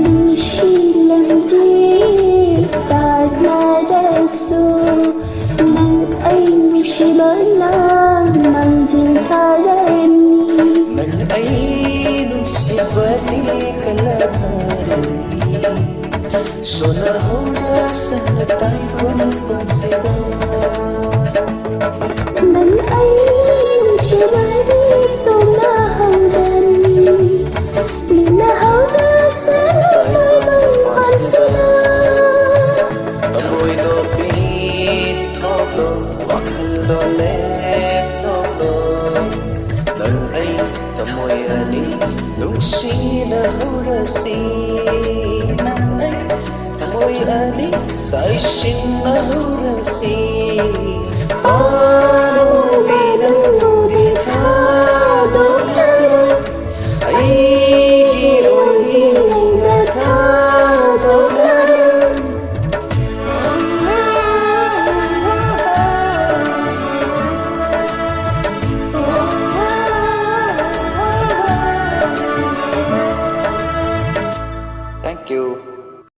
Nushi lamji ta rasu nang ay nushi bala manjing harani nang ay nushi bati kalahari sona hora sa tay kong pagsiba nang ay nushi bati sona harani lina hora sa tay kong pagsiba amoy lopit tolo wakalo letolo nang ay tamoy ani nung sinahurasi nang ay tamoy ani tay sinahurasi